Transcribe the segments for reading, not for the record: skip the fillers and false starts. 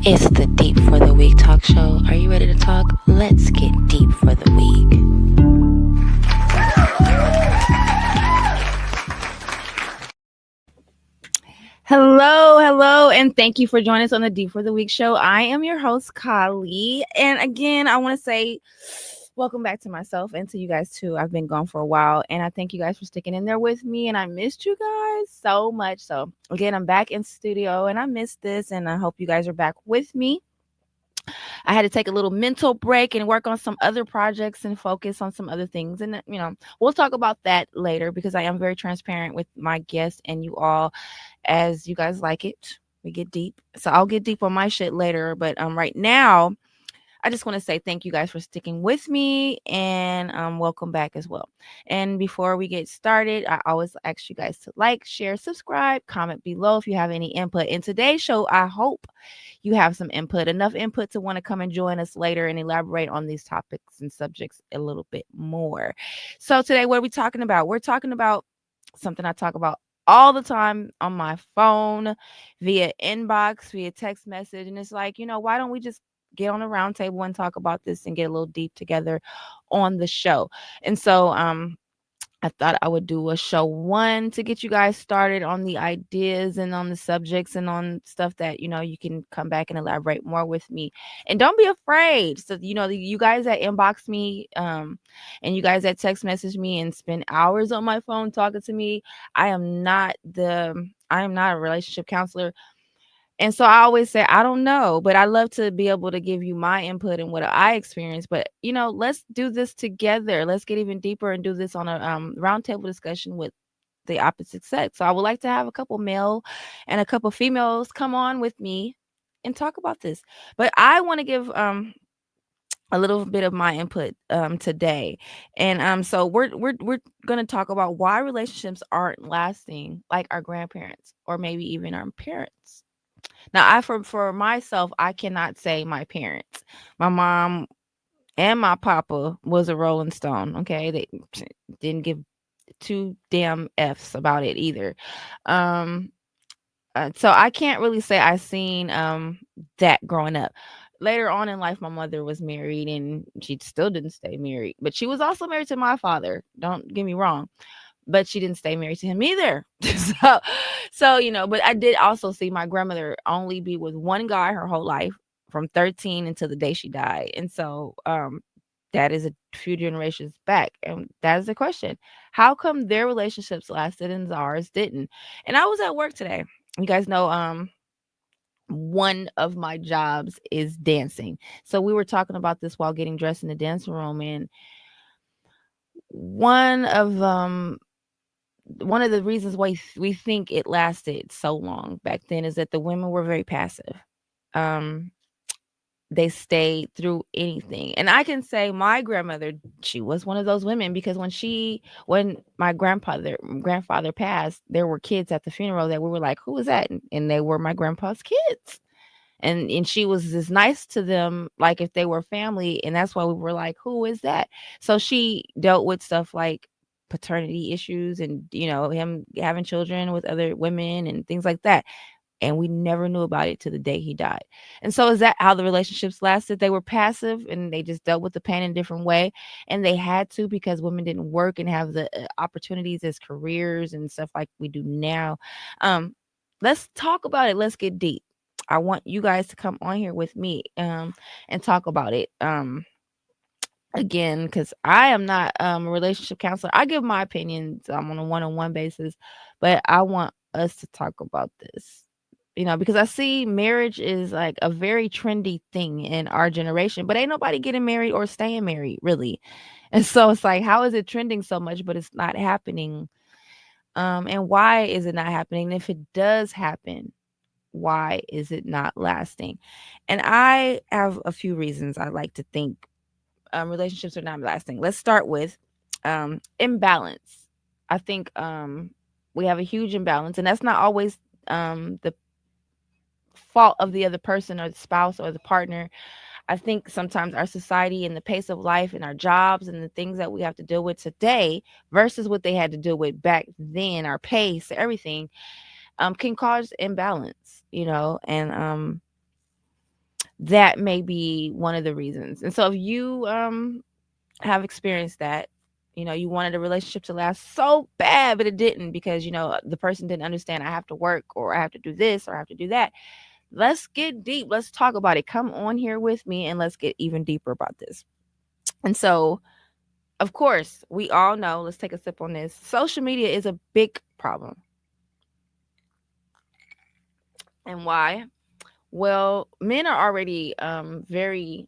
It's the Deep for the Week talk show. Are you ready to talk? Let's get deep for the week. Hello, and thank you for joining us on the Deep for the Week show. I am your host, Kali. And again, I want to say welcome back to myself and to you guys too. I've been gone for a while, and I thank you guys for sticking in there with me. And I missed you guys so much. So, again, I'm back in studio, and I missed this, and I hope you guys are back with me. I had to take a little mental break and work on some other projects and focus on some other things. And, we'll talk about that later because I am very transparent with my guests and you all as you guys like it. We get deep. So I'll get deep on my shit later. But right now, I just want to say thank you guys for sticking with me and welcome back as well. And before we get started, I always ask you guys to like, share, subscribe, comment below if you have any input. In today's show, I hope you have some input, enough input to want to come and join us later and elaborate on these topics and subjects a little bit more. So today, what are we talking about? We're talking about something I talk about all the time on my phone, via inbox, via text message. And it's like, why don't we just get on a round table and talk about this and get a little deep together on the show? And so I thought I would do a show one to get you guys started on the ideas and on the subjects and on stuff that you can come back and elaborate more with me. And don't be afraid. So you guys that inbox me and you guys that text message me and spend hours on my phone talking to me, I am not a relationship counselor. And so I always say, I don't know, but I love to be able to give you my input and what I experienced. But, let's do this together. Let's get even deeper and do this on a roundtable discussion with the opposite sex. So I would like to have a couple male and a couple females come on with me and talk about this. But I want to give a little bit of my input today. And so we're going to talk about why relationships aren't lasting like our grandparents or maybe even our parents. Now, for myself, I cannot say my parents. My mom and my papa was a Rolling Stone. Okay, they didn't give two damn f's about it either. Um, so I can't really say I seen that growing up. Later on in life, my mother was married, and she still didn't stay married. But she was also married to my father. Don't get me wrong, but she didn't stay married to him either. But I did also see my grandmother only be with one guy her whole life from 13 until the day she died. And so that is a few generations back. And that is the question. How come their relationships lasted and ours didn't? And I was at work today. You guys know one of my jobs is dancing. So we were talking about this while getting dressed in the dancing room, and one of one of the reasons why we think it lasted so long back then is that the women were very passive. Um, they stayed through anything. And I can say my grandmother, she was one of those women because when my grandfather passed, there were kids at the funeral that we were like, who is that? And they were my grandpa's kids. And she was as nice to them like if they were family, and that's why we were like, who is that? So she dealt with stuff like paternity issues and him having children with other women and things like that, and we never knew about it to the day he died. And so is that how the relationships lasted? They were passive and they just dealt with the pain in a different way, and they had to because women didn't work and have the opportunities as careers and stuff like we do now. Um let's talk about it. Let's get deep. I want you guys to come on here with me and talk about it. Again, because I am not a relationship counselor. I give my opinions on a one-on-one basis, but I want us to talk about this. Because I see marriage is like a very trendy thing in our generation, but ain't nobody getting married or staying married, really. And so it's like, how is it trending so much, but it's not happening? And why is it not happening? And if it does happen, why is it not lasting? And I have a few reasons I like to think relationships are not lasting. Let's start with imbalance. I think we have a huge imbalance, and that's not always the fault of the other person or the spouse or the partner. I think sometimes our society and the pace of life and our jobs and the things that we have to deal with today versus what they had to deal with back then, our pace, everything, can cause imbalance, and that may be one of the reasons. And so if you have experienced that, you wanted a relationship to last so bad, but it didn't because, the person didn't understand I have to work or I have to do this or I have to do that. Let's get deep. Let's talk about it. Come on here with me and let's get even deeper about this. And so, of course, we all know, let's take a sip on this. Social media is a big problem. And why? Well, men are already very,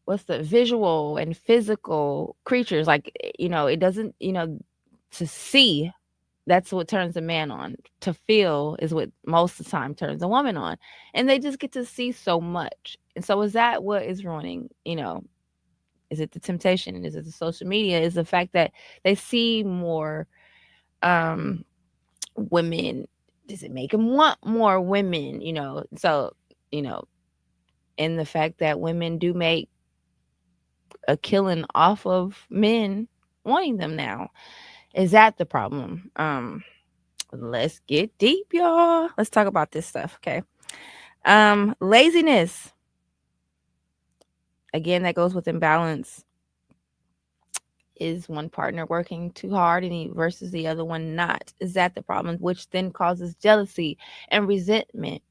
what's the visual and physical creatures. Like, it doesn't, to see, that's what turns a man on. To feel is what most of the time turns a woman on. And they just get to see so much. And so is that what is ruining, is it the temptation? Is it the social media? Is the fact that they see more um women? Does it make them want more women? So, you know, and the fact that women do make a killing off of men wanting them now. Is that the problem? Let's get deep, y'all. Let's talk about this stuff, okay? Laziness. Again, that goes with imbalance. Is one partner working too hard versus the other one not? Is that the problem? Which then causes jealousy and resentment,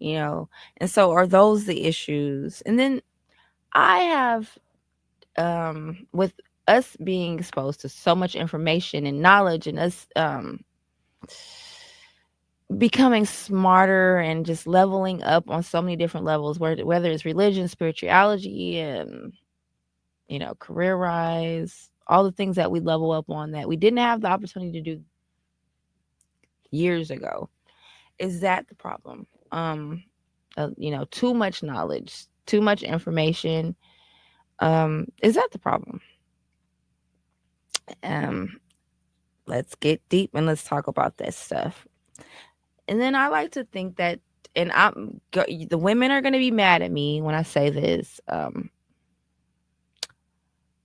And so are those the issues? And then I have with us being exposed to so much information and knowledge and us becoming smarter and just leveling up on so many different levels, whether it's religion, spirituality, and career rise, all the things that we level up on that we didn't have the opportunity to do years ago. Is that the problem? Too much knowledge, too much information. Is that the problem? Um, let's get deep and let's talk about that stuff. And then I like to think that, and the women are going to be mad at me when I say this.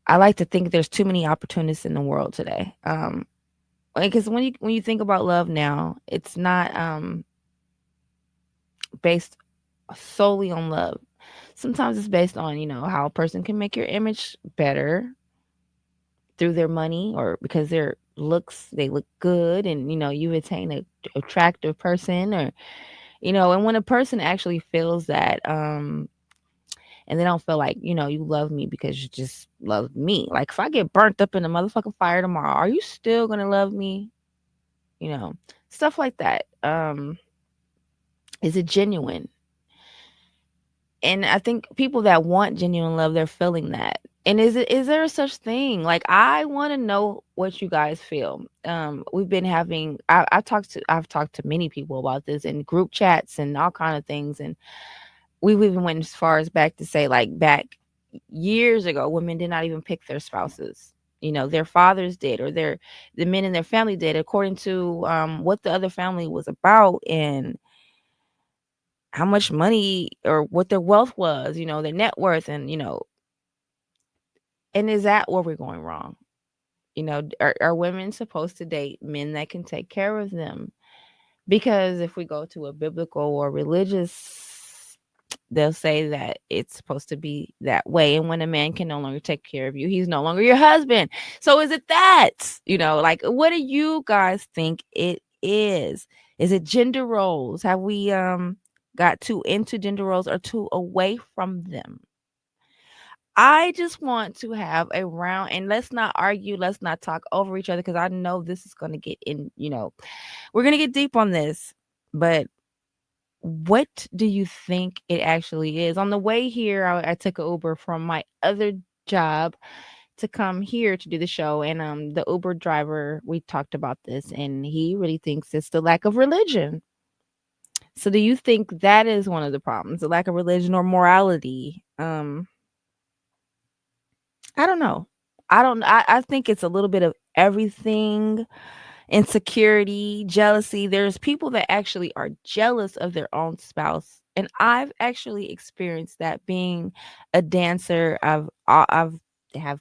I like to think there's too many opportunists in the world today. Because when you think about love now, it's not based solely on love. Sometimes it's based on how a person can make your image better through their money or because they look good, and you attain a attractive person, or and when a person actually feels that and they don't feel like you love me because you just love me. Like, if I get burnt up in a motherfucking fire tomorrow, are you still gonna love me? Stuff like that. Is it genuine? And I think people that want genuine love, they're feeling that. And is there such thing? Like, I want to know what you guys feel. We've been having I've talked to many people about this in group chats and all kind of things, and we've even went as far as back to say, like, back years ago, women did not even pick their spouses. Their fathers did, or the men in their family did, according to what the other family was about and how much money or what their wealth was, their net worth, and is that where we're going wrong? Are women supposed to date men that can take care of them? Because if we go to a biblical or religious, they'll say that it's supposed to be that way. And when a man can no longer take care of you, he's no longer your husband. So is it that? Like, what do you guys think it is? Is it gender roles? Have we got too into gender roles or too away from them? I just want to have a round, and let's not argue, let's not talk over each other, because I know this is going to get in, we're going to get deep on this. But what do you think it actually is? On the way here, I took an Uber from my other job to come here to do the show, and the Uber driver, we talked about this, and he really thinks it's the lack of religion. So do you think that is one of the problems, the lack of religion or morality? I don't know. I think it's a little bit of everything. Insecurity, jealousy. There's people that actually are jealous of their own spouse. And I've actually experienced that being a dancer. I've have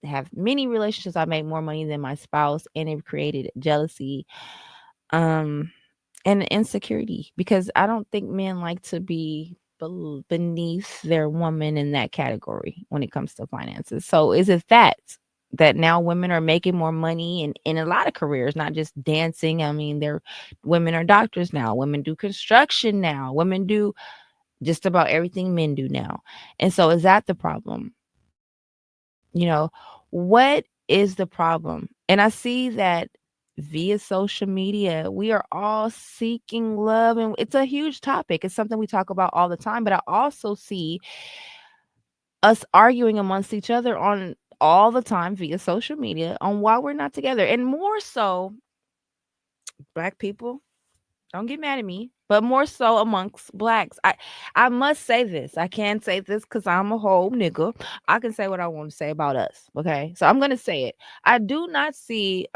have many relationships. I made more money than my spouse, and it created jealousy. Um and insecurity, because I don't think men like to be beneath their woman in that category when it comes to finances. So is it that now women are making more money in a lot of careers, not just dancing? I mean, they're women are doctors now, women do construction now, women do just about everything men do now. And so is that the problem? You know, what is the problem? And I see that via social media, we are all seeking love, and it's a huge topic. It's something we talk about all the time, but I also see us arguing amongst each other on all the time via social media on why we're not together. And more so, black people, don't get mad at me, but more so amongst blacks. I must say this. I can say this because I'm a whole nigga. I can say what I want to say about us. Okay. So I'm gonna say it. I do not see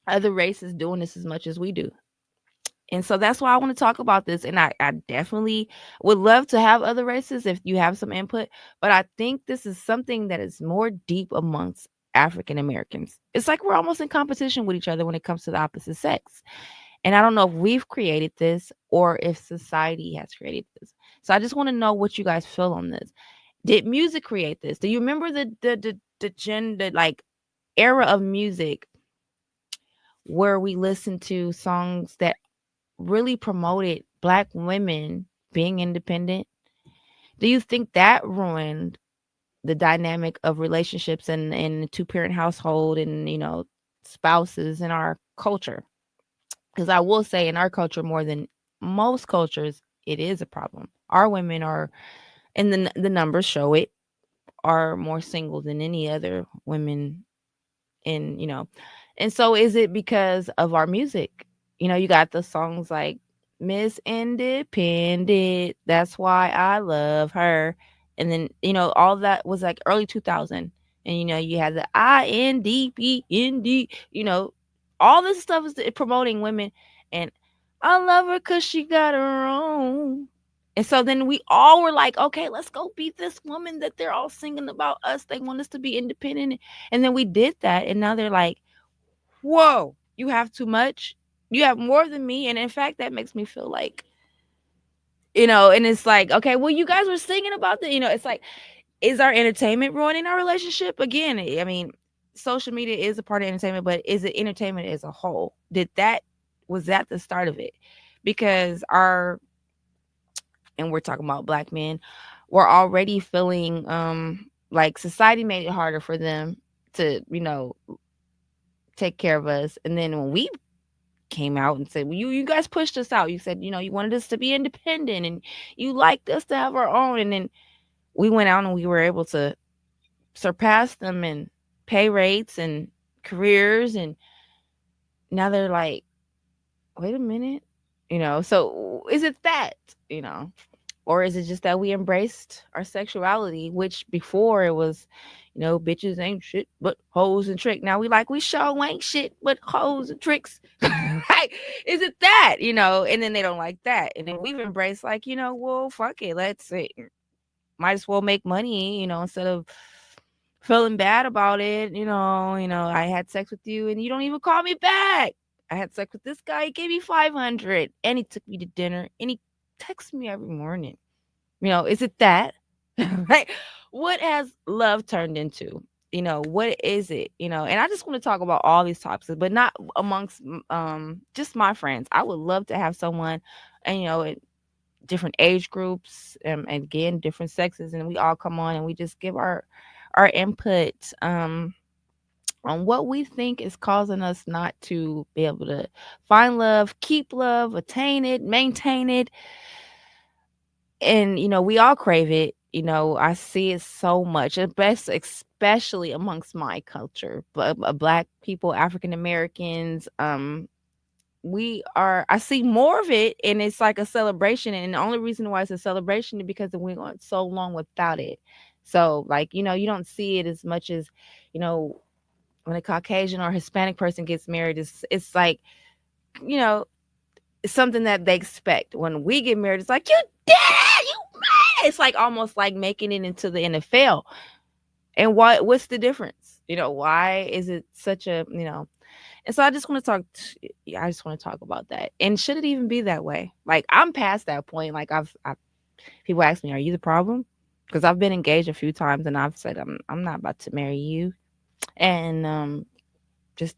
other races doing this as much as we do. And so that's why I want to talk about this. And I definitely would love to have other races if you have some input. But I think this is something that is more deep amongst African Americans. It's like we're almost in competition with each other when it comes to the opposite sex. And I don't know if we've created this or if society has created this. So I just want to know what you guys feel on this. Did music create this? Do you remember the like era of music where we listened to songs that really promoted black women being independent? Do you think that ruined the dynamic of relationships in a two-parent household and, spouses in our culture? Because I will say in our culture, more than most cultures, it is a problem. Our women are, and the numbers show it, are more single than any other women in, and so is it because of our music? You got the songs like Miss Independent, that's why I love her. And then, all that was like early 2000. And you had the INDPND, all this stuff is promoting women. And I love her because she got her own. And so then we all were like, okay, let's go beat this woman that they're all singing about us. They want us to be independent. And then we did that. And now they're like, whoa, you have too much. You have more than me. And in fact, that makes me feel like, and it's like, okay, well, you guys were singing about the, it's like, is our entertainment ruining our relationship? Again, I mean, social media is a part of entertainment, but is it entertainment as a whole? Was that the start of it? Because and we're talking about black men, were already feeling like society made it harder for them to, take care of us. And then when we came out and said, well, you guys pushed us out. You said, you wanted us to be independent and you liked us to have our own. And then we went out and we were able to surpass them in pay rates and careers. And now they're like, wait a minute, so is it that, you know, or is it just that we embraced our sexuality, which before it was, bitches ain't shit but hoes and tricks. Now we sure ain't shit but hoes and tricks. Right? Is it that, and then they don't like that. And then we've embraced like, well, fuck it. Let's say might as well make money, instead of feeling bad about it. I had sex with you and you don't even call me back. I had sex with this guy, he gave me 500 and he took me to dinner and he texts me every morning. Is it that? Right? What has love turned into? What is it? And I just want to talk about all these topics, but not amongst just my friends. I would love to have someone, and at different age groups, and again different sexes, and we all come on and we just give our input on what we think is causing us not to be able to find love, keep love, attain it, maintain it. And we all crave it. I see it so much, and best especially amongst my culture, but black people, African Americans. I see more of it, and it's like a celebration. And the only reason why it's a celebration is because we went so long without it. So like, you don't see it as much as, when a Caucasian or Hispanic person gets married, it's like, you know, it's something that they expect. When we get married, it's like, you did it, you made it. It's like almost like making it into the NFL. And what's the difference? Why is it such a, And so I just want to yeah, I just want to talk about that. And should it even be that way? Like I'm past that point. Like people ask me, "Are you the problem?" Because I've been engaged a few times, and I've said, I'm not about to marry you." And just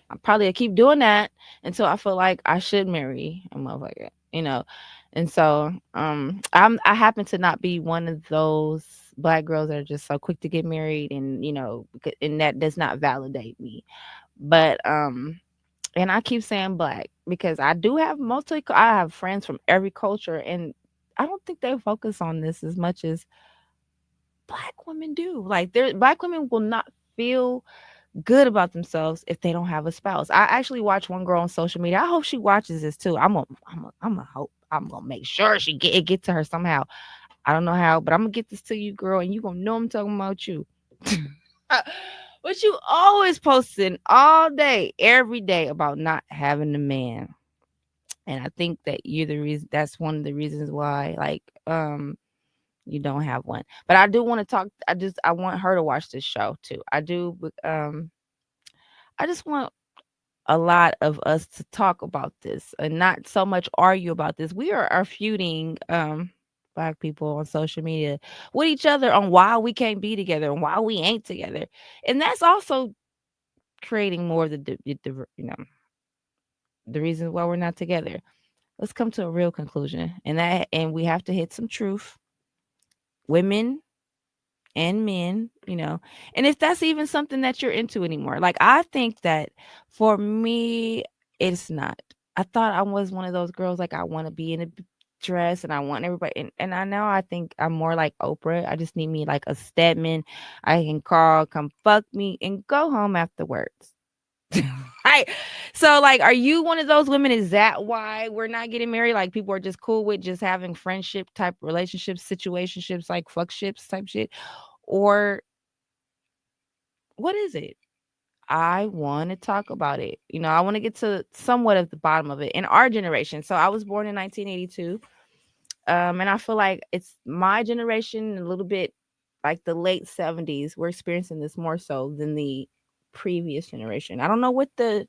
I probably keep doing that until I feel like I should marry a motherfucker, you know. And so I happen to not be one of those black girls that are just so quick to get married, and and that does not validate me. But and I keep saying black because I do have I have friends from every culture, and I don't think they focus on this as much as black women do. Like black women will not feel good about themselves if they don't have a spouse. I actually watch one girl on social media. I hope she watches this too. I'm gonna hope I'm gonna make sure get to her somehow. I don't know how, but I'm gonna get this to you, girl, and you gonna know I'm talking about you. But you always posting all day, every day about not having a man. And I think that you're the reason that's one of the reasons why, like, you don't have one. But I do want to talk. I want her to watch this show too. I do. I just want a lot of us to talk about this and not so much argue about this. We are feuding black people on social media with each other on why we can't be together and why we ain't together. And that's also creating more of the reasons why we're not together. Let's come to a real conclusion. And we have to hit some truth. Women and men, and if that's even something that you're into anymore. Like I think that for me, it's not. I thought I was one of those girls like I want to be in a dress and I want everybody and I know I think I'm more like Oprah. I just need me like a Stedman I can call, come fuck me, and go home afterwards. Right. So like are you one of those women? Is that why we're not getting married? Like people are just cool with just having friendship type relationships, situationships, like fuck ships type shit? Or what is it? I want to talk about it. I want to get to somewhat of the bottom of it in our generation. So I was born in 1982. And I feel like it's my generation, a little bit like the late 70s. We're experiencing this more so than the previous generation. I don't know what the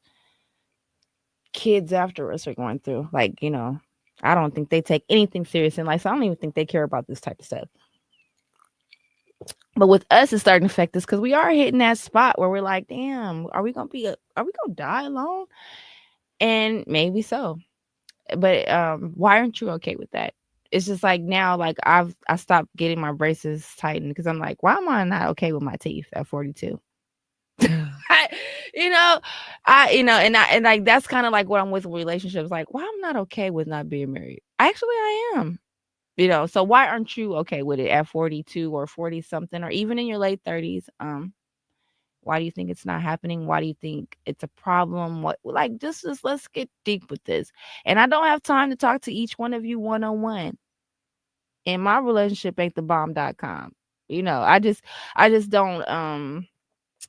kids after us are going through. Like, I don't think they take anything serious in life. So I don't even think they care about this type of stuff. But with us, it's starting to affect us because we are hitting that spot where we're like, damn, are we gonna die alone? And maybe so. But why aren't you okay with that? It's just like now, like I stopped getting my braces tightened because I'm like, why am I not okay with my teeth at 42? I, you know, and like that's kind of like what I'm with relationships. Like, why I'm not okay with not being married? Actually, I am. So why aren't you okay with it at 42 or 40 something or even in your late 30s? Why do you think it's not happening? Why do you think it's a problem? What like just let's get deep with this. And I don't have time to talk to each one of you one on one. And my relationship ain't the bomb.com. I just don't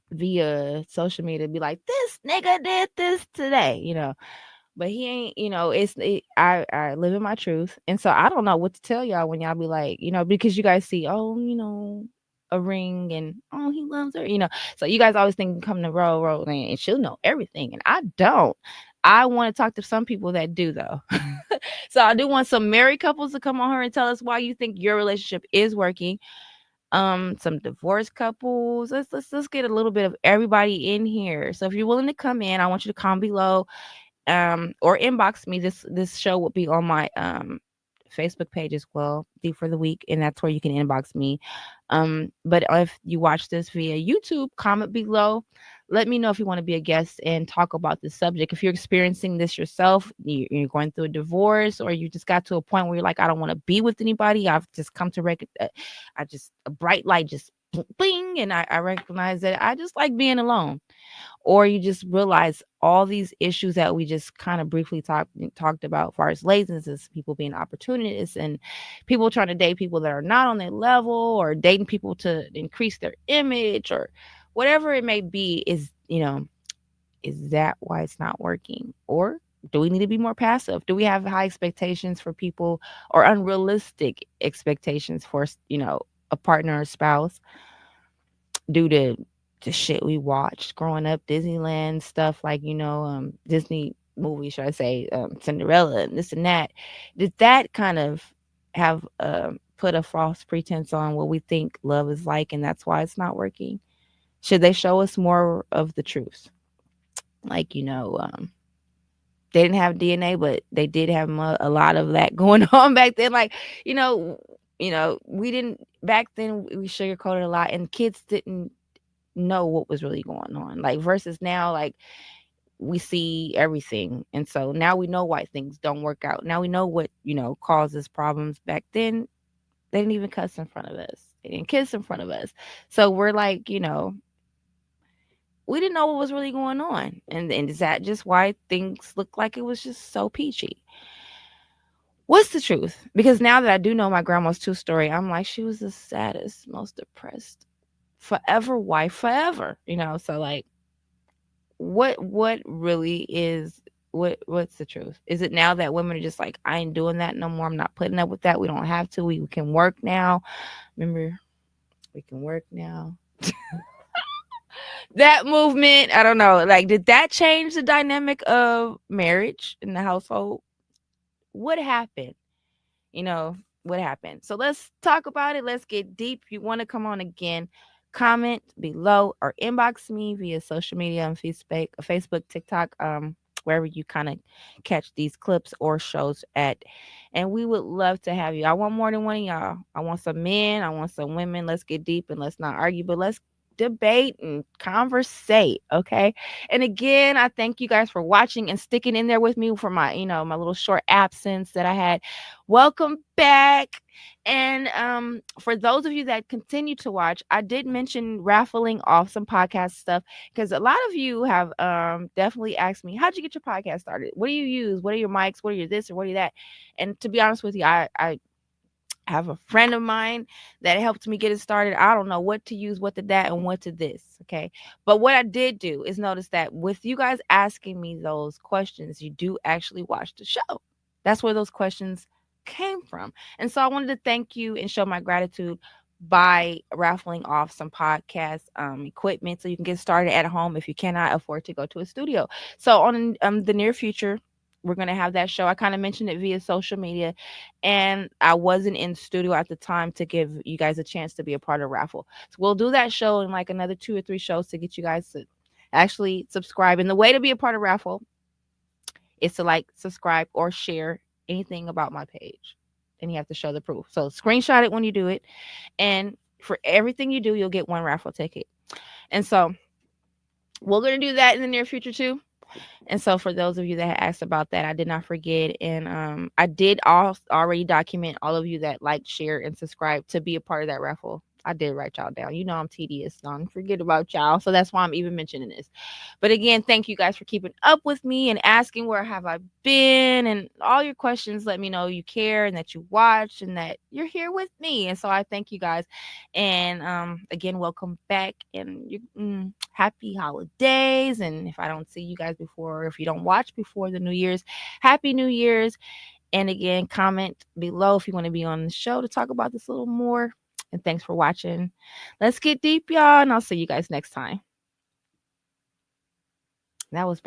via social media be like this nigga did this today, but he ain't, I live in my truth. And so I don't know what to tell y'all when y'all be like, because you guys see, oh, a ring and oh he loves her, so you guys always think come to roll and she'll know everything. And I don't. I want to talk to some people that do though. So I do want some married couples to come on here and tell us why you think your relationship is working. Some divorced couples. Let's get a little bit of everybody in here. So if you're willing to come in, I want you to comment below or inbox me. This show will be on my Facebook page as well, Deep for the Week, and that's where you can inbox me. But if you watch this via YouTube, comment below. Let me know if you want to be a guest and talk about this subject. If you're experiencing this yourself, you're going through a divorce, or you just got to a point where you're like, I don't want to be with anybody. I've just come to I just a bright light just bling, and I recognize that I just like being alone. Or you just realize all these issues that we just kind of briefly talked about, as far as laziness, people being opportunists, and people trying to date people that are not on their level, or dating people to increase their image, or whatever it may be. Is that why it's not working? Or do we need to be more passive? Do we have high expectations for people, or unrealistic expectations for a partner or spouse, due to the shit we watched growing up, Disneyland stuff, like Disney movies, should I say, Cinderella and this and that. Did that kind of have put a false pretense on what we think love is like, and that's why it's not working? Should they show us more of the truth? Like they didn't have DNA, but they did have a lot of that going on back then. Like you know, we didn't back then. We sugarcoated a lot, and kids didn't know what was really going on. Like versus now, like we see everything, and so now we know why things don't work out. Now we know what causes problems. Back then, they didn't even cuss in front of us. They didn't kiss in front of us. So we're like, we didn't know what was really going on. And is that just why things look like it was just so peachy? What's the truth? Because now that I do know my grandma's true story, I'm like, she was the saddest, most depressed, forever wife, forever. So like, what really is what's the truth? Is it now that women are just like, I ain't doing that no more. I'm not putting up with that. We don't have to. We can work now. Remember, we can work now. That movement, I don't know. Like, did that change the dynamic of marriage in the household? What happened? you know what happened. So let's talk about it. Let's get deep. If you want to come on again, comment below or inbox me via social media on Facebook, TikTok, wherever you kind of catch these clips or shows at. And we would love to have you. I want more than one of y'all. I want some men, I want some women. Let's get deep and let's not argue, but let's debate and conversate. Okay. And again, I thank you guys for watching and sticking in there with me for my my little short absence that I had. Welcome back. And for those of you that continue to watch, I did mention raffling off some podcast stuff because a lot of you have definitely asked me, how'd you get your podcast started? What do you use? What are your mics? What are your this or what are you that? And to be honest with you, I have a friend of mine that helped me get it started. I don't know what to use, what to that, and what to this. Okay. But what I did do is notice that with you guys asking me those questions, you do actually watch the show. That's where those questions came from. And so I wanted to thank you and show my gratitude by raffling off some podcast equipment so you can get started at home if you cannot afford to go to a studio. So on the near future, we're going to have that show. I kind of mentioned it via social media, and I wasn't in studio at the time to give you guys a chance to be a part of raffle. So we'll do that show in like another 2 or 3 shows to get you guys to actually subscribe. And the way to be a part of raffle is to like, subscribe, or share anything about my page. And you have to show the proof. So screenshot it when you do it. And for everything you do, you'll get 1 raffle ticket. And so we're going to do that in the near future too. And so for those of you that had asked about that, I did not forget. And I did already document all of you that like, share, and subscribe to be a part of that raffle. I did write y'all down. I'm tedious. Don't forget about y'all. So that's why I'm even mentioning this. But again, thank you guys for keeping up with me and asking where have I been, and all your questions let me know you care and that you watch and that you're here with me. And so I thank you guys. And again, welcome back, and happy holidays. And if I don't see you guys before, or if you don't watch before the New Year's, happy New Year's. And again, comment below if you want to be on the show to talk about this a little more. And thanks for watching. Let's get deep, y'all, and I'll see you guys next time. That was